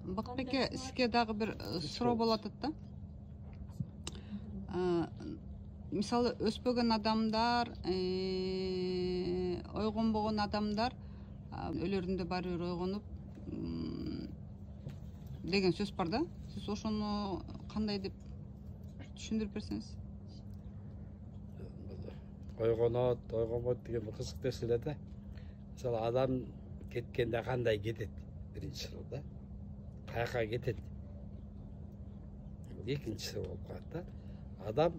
Бакытбеке, сизге дагы бир суроо болот да. Мисалы өспөгөн адамдар, ойгонбогон адамдар өлөрүндө баары бир ойгонуп деген сөз бар да. Сиз ошону кандай деп түшүндүрүп берсеңиз? Ойгонот, ойгонбойт деген бул кызык нерселер да. Мисалы адам кеткенде кандай кетет? Биринчи суроо да. Каяка кетет? Экинчи суроо болуп калат да. Адам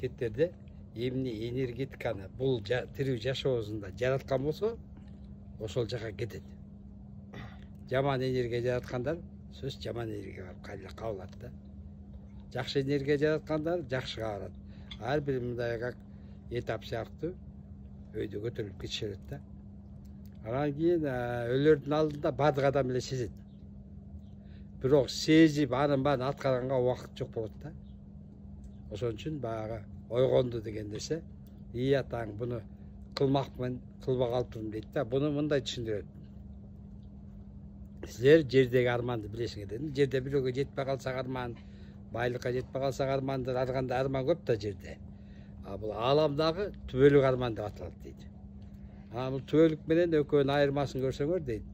кеттерде эмне энергетиканы бул тирүү жашоосунда жараткан болсо, ошол жака кетет. Жаман энергия жараткандар сөз жаман энергия барып кабылат да. Жакшы энергия жараткандар жакшыга барат. Ар бир мындай как этап сыяктуу өйдө көтөрүлүп кетишет да. Анан кийин өлөрдүн алдында бардык адам эле сезет. Бирок сезип анын баарын аткарганга убакыт жок болот да. Ошон үчүн баягы ойгонду деген нерсе, таң буну кылмакмын, кылбай калыптырмын дейт да. Буну мындай түшүндүрөт. Силер жердеги арманды билесиңер дедим. Жерде бирөөгө жетпей калсак арман, байлыкка жетпей калсак армандар, ар кандай арман көп да жерде. Бул ааламдагы түбөлүк арман деп аталат дейт. Бул түбөлүк менен экөөнүн айырмасын көрсөңөр дейт.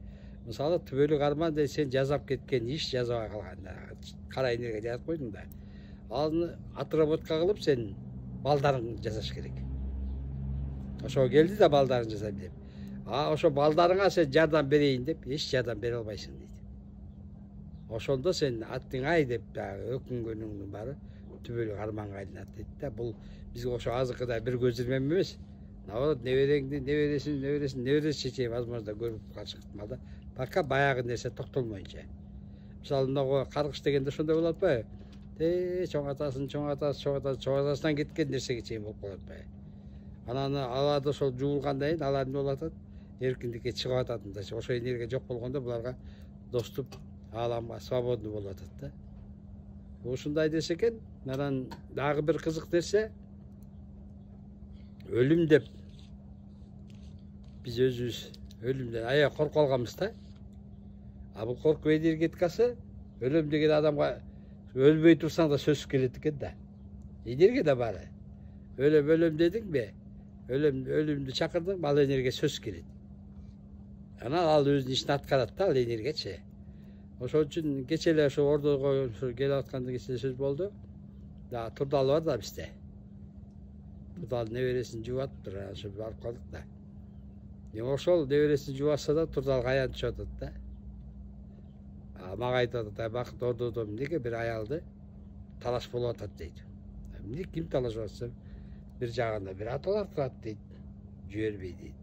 Мисалы түбөлүк арман дейт, сен жасап кеткен иш жасабай калган. Кара энергия жаратып койдуң да. Аны отработка кылып сен балдарың жасаш керек. Ошо келди да балдарың жасайм деп. Ошо балдарыңа сен жардам берейин деп эч жардам бере албайсың дейт. Ошондо сен аттыңай деп өкүнгөнүңдүн баары түбөлүк арманга айланат дейт да. Бул бизге ошо азыркыдай бир көзүрмем эмес. Наоборот, небереңди, небересин чечей возможно көрүп калышы ыктымал да. Пока баягы нерсе токтолмойнча. Мисалы мына каргыш дегенде ошондой болуп атпайбы? Чоң атасынан кеткен нерсеге чейин болуп калат атпайбы? Анан аларды ошол жуулгандан кийин алар эмне болуп атат? Эркиндикке чыгып атат мындай. Ошо энергия жок болгондо буларга доступ ааламга свободный болуп атат да. Ушундай нерсе экен. Анан дагы бир кызык нерсе, өлүм деп биз өзүбүз өлүмдөн аябай коркуп алганбыз да. Бул корку энергетикасы өлөм деген адамга өлбөй турсаң да сөз келет экен да. Энергия да бар. Өлөм дедиңби? Өлүмдү чакырдың, ал энергия сөз келет. Анан ал өзүнүн ишин аткарат да, ал энергиячы. Ошон үчүн кече эле ошо ордого келип атканда кече сөз болду. Да Турдал бар да бизде. Турдал небересин жубатыптыр, ошо барып калдык да. Ошол небересин жубатса да Турдалга аян түшүп атат да. Мага айтып атат, Бакыт ордодо эмнеге бир аялды талаш болуп атат дейт. Эмне ким талашып атса, бир жагында бир аталар турат дейт, жибербей дейт.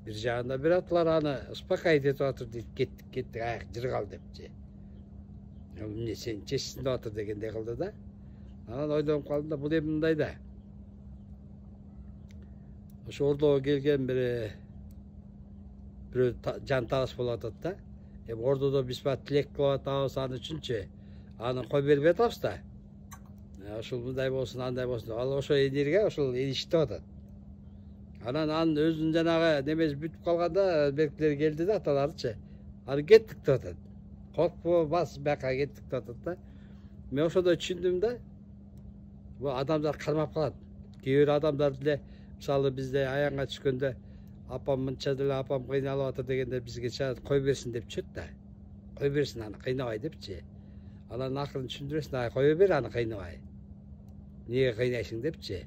Бир жагында бир аталар аны успокаивать этип атыр дейт, кеттик, аяк жыргал депчи. Эмне сен чечсин деп атыр дегендей кылды да. Анан ойлонуп калдым да, бул эми мындай да. Ошо ордого келген бирөө жан талаш болуп атат да. Ордодо биз тилек кылып атабыз аны үчүнчү. Аны кой бербей атабыз да. Ошол мындай болсун, андай болсун. Ал ошо энергия ошол иштеп атат. Анан анын өзүнүн жанагы немеси бүтүп калганда беркилер келди да, аталарычы. Аны кеттик деп атат. Коркпо, бас бияка кеттик деп атат да. Мен ошондо түшүндүм да. Бул адамдар кармап калат. Кээ бир адамдар деле мисалы бизде аянга түшкөндө апам мынча деле апам кыйналып атыр дегенде бизге чыгат кой берсин деп түшөт да. Кой берсин аны кыйнабай депчи. Анан акырын түшүндүрөсүн, кое бер аны кыйнабай. Неге кыйнайсың депчи.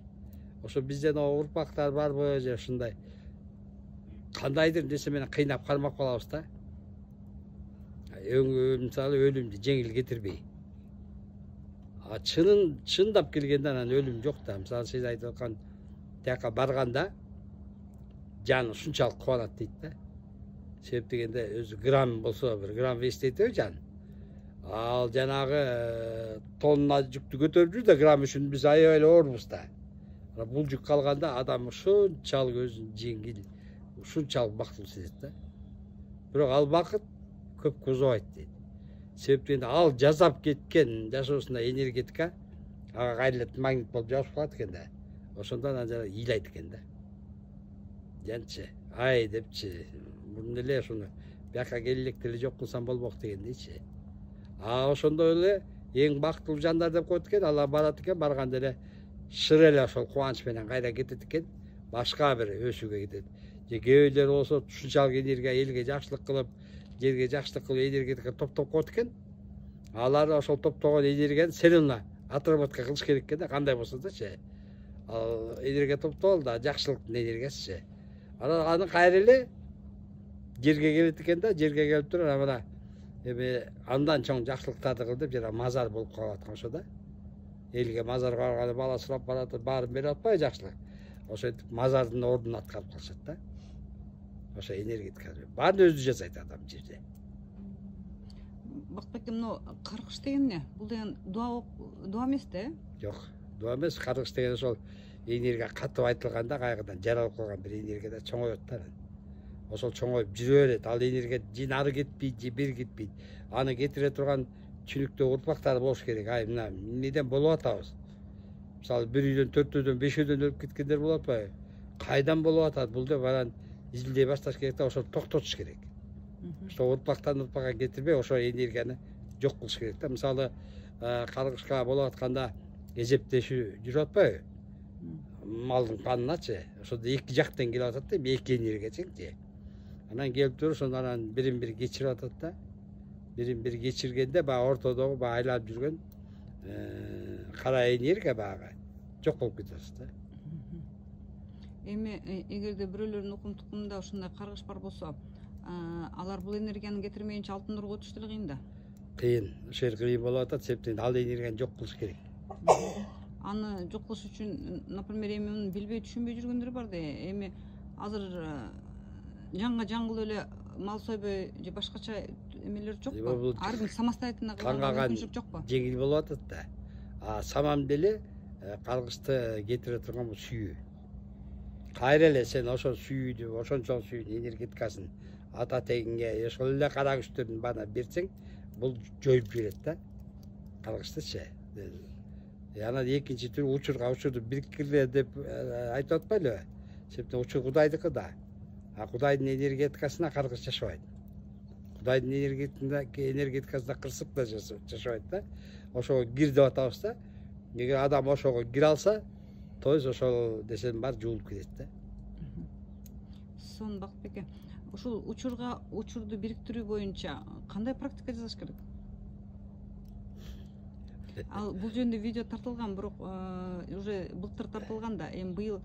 Ошо бизден урпактар барбы же ушундай кандайдыр нерсе менен кыйнап кармап калабыз да. Мисалы өлүмдү жеңил кетирбей. Чындап келгенде анан өлүм жок да. Мисалы сиз айтып аткан тияка барганда жан ушунчалык кубанат дейт да. Себеп дегенде өзү грамм болсо, бир грамм вестейт жан. Ал жанагы тонна жүктү көтөрүп жүр да, грамм үчүн биз аябай эле оорбуз да. Бул жүк калганда адам ушунчалык өзүн жеңил, ушунчалык бактылуу сезет да. Бирок ал бакыт көпкө узабайт дейт. Себеп дегенде ал жасап кеткен жашоосунда энергетика ага кайрылып магнит болуп жабышып калат экен да. Ошондо анан жана ыйлайт экен да. Жанчы, ай депчи, мурун эле ушуну бияка келелек деле жок кылсам болмок дегендейчи. Ошондой эле эң бактылуу жандар деп коет экен, алар барат экен, барганда эле шыр эле ошол кубанч менен кайра кетет экен, башка бир өсүүгө кетет. Же кээ бирлер болсо ушунчалык энергия элге жакшылык кылып, жерге жакшылык кылып энергетика топтоп коет экен. Алар ошол топтогон энергияны все равно отработка кылыш керек экен да, кандай болсо дачы. Ал энергия топтолду да, жакшылыктын энергиясычы. Анан аны кайра эле жерге келет экен да, жерге келип туруп мына эми андан чоң жакшылыктарды кыл деп жана мазар болуп калып аткан ошо да. Элге мазарга барганда бала сурап барат, баарын берип атпайбы жакшылык. Ошентип мазардын ордун аткарып калышат да. Ошо энергетика. Баарын өзү жасайт адам жерде. Бакытбек, мына каргыш деген эмне? Бул деген дуа эмес да? Жок, дуа эмес. Каргыш деген ошол энергия катып айтылганда кайрадан жаралып калган бир энергия да чоңойот да. Ошол чоңоюп жүрө берет. Ал энергия же нары кетпейт, же бери кетпейт. Аны кетире турган чүнүктүү урпактар болуш керек. Ай мына эмнеден болуп атабыз? Мисалы бир үйдөн, 4 үйдөн, 5 үйдөн өлүп кеткендер болуп атпайбы? Кайдан болуп атат бул деп анан изилдей башташ керек да, ошо токтотуш керек. Ошо урпактан урпакка кетирбей, ошо энергияны жок кылыш керек да. Мисалы каргышка болуп атканда эжептешүү жүрүп атпайбы? Малдын каныначы. Ошондо эки жактан келип атат да, эки энергия чеңчи. Анан келип туруп, ошондо анан бирин бири кечирип атат да. Бирин бири кечиргенде баягы ортодогу баягы айланып жүргөн кара энергия баягы жок болуп кетет да. Эми эгерде бирөөлөрдүн укум-тукумунда ушундай каргыш бар болсо, алар бул энергияны кетирмейинче алтын нурга өтүш деле кыйын да. Кыйын, ошол жер кыйын болуп атат, себептен ал энергияны жок кылыш керек. Аны жок кылыш үчүн, например, эми муну билбей түшүнбөй жүргөндөр бар да. Эми азыр жаңга жаңгыл эле мал сойбой же башкача эмелер жокпу? Ар ким самостоятельно кылганга мүмкүнчүлүк жокпу? Жеңил болуп атат да. Самам деле каргышты кетире турган бул сүйүү. Кайра эле сен ошол сүйүүдү, ошончолук сүйүүнүн энергетикасын ата тегинге ошол эле кара күчтөрдүн баана берсең, бул жоюп жиберет да. Каргыштычы. Анан экинчи түрү учурга учурду бириктирле деп айтып атпайлыбы? Себептен учур Кудайдыкы да. Кудайдын энергетикасына каргыш жашабайт. Кудайдын энергетикасына кырсык да жашабайт да. Ошого кир деп атабыз да. Эгер адам ошого кире алса, то есть ошол десем бар жуулуп кетет да. Сон Бакытбек, ушул учурду бириктирүү боюнча кандай практика жасаш керек? Ал бул жөнүндө видео тартылган, бирок уже былтыр тартылган да. Эми быйыл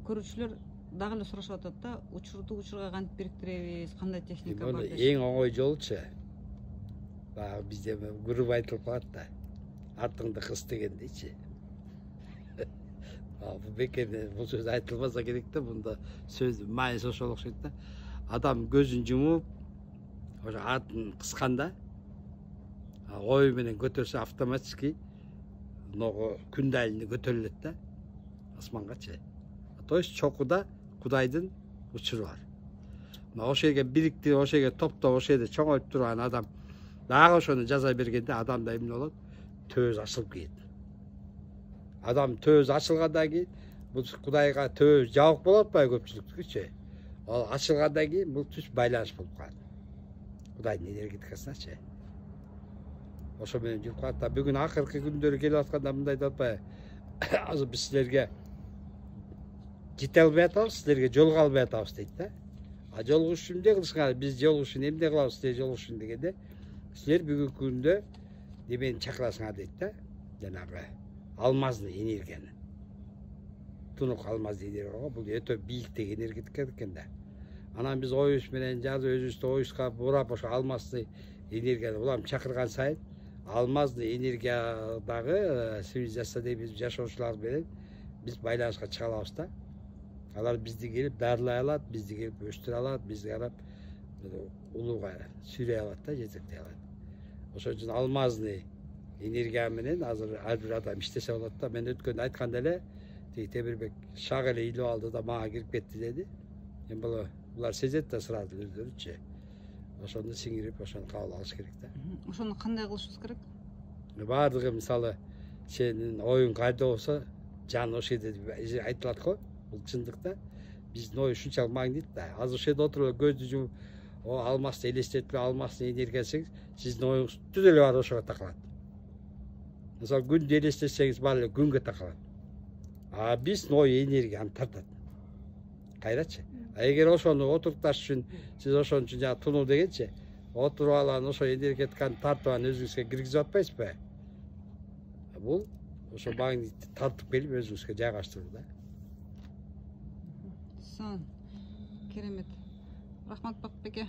көрүүчүлөр дагы эле сурашып атат да, учурга кантип бириктиребиз, кандай техника бар деп. Эң оңой жолчу. Баягы бизде грубо айтылып калат да. Артыңды кыс дегендейчи. Бул бекер бул сөз айтылбаса керек да, мында сөз майысы ошол окшойт да. Адам көзүн жумуп, ошо артын кысканда, ой менен көтөрсө автоматически күн дайыны көтөрүлөт да, асмангачы. То есть чокуда Кудайдын учуру бар. Ошол жерге бириктирип, ошол жерге топтоп, ошол жерде чоңоюп турган адам дагы ошону жаза бергенде адамда эмне болот? Төөз ачылып кетет. Адам төөз ачылгандан кийин бул Кудайга төөз жабык болуп атпайбы көпчүлүктүкүчү? Ал ачылгандан кийин бул түз байланыш болуп калат. Кудайдын энергетикасыначы. Ошо менен жүрүп калат да. Бүгүн акыркы күндөрү келип атканда мындай деп атпайбы? Азыр биз силерге жете албай атабыз, силерге жолуга албай атабыз дейт да. Жолугуш үчүн эмне кылышыңар? Биз жолугуш үчүн эмне кылабыз, силер жолугуш үчүн дегенде, силер бүгүнкү күндө немени чакырасыңар дейт да. Жанагы алмазный энергияны. Тунук алмазный энергия, бул өтө бийиктеги энергетика экен да. Анан биз оюбуз менен жазып өзүбүздү оюбузга бурап ошо алмазный энергияны улам чакырган сайын, алмазный энергиядагы цивилизация дейбиз жашоочулар менен биз байланышка чыга алабыз да. Алар бизди келип дарылай алат, бизди келип өстүрө алат, бизди карап улууга сүйрөй алат да, жетектей алат. Ошон үчүн алмазный энергия менен азыр ар бир адам иштесе болот да. Мен өткөндө айтканда эле тиги Темирбек шак эле үйлөп алды да мага кирип кетти деди. Эми булар сезет да сразу өздөрүчү. Ошону сиңирип, ошону кабыл алыш керек да. Ошону кандай кылышыбыз керек? Баардыгы мисалы сенин оюң кайда болсо, жан ошол жерде айтылат го. Бул чындыкта биздин ой ушунчалык магнит да. Азыр ошол жерде отуруп көздү жумуп о алмасты елестетіп алмастың энергиясыңыз сіздің ойыңыз түгел бар ошоға такалат. Мысалы күнді елестетсеңіз барлығы күнге такалат. А биздин ой энергияны тартат. Кайрачы. А эгер ошону отурукташ үчүн сиз ошон үчүн жана тунуу дегенче отуруп алган ошо энергетиканы тартып алган өзүңүзгө киргизип атпайсызбы? Бул ошо магнитти тартып келип өзүңүзгө жайгаштыруу да. Сон. Керемет. Рахмат Бакбеке.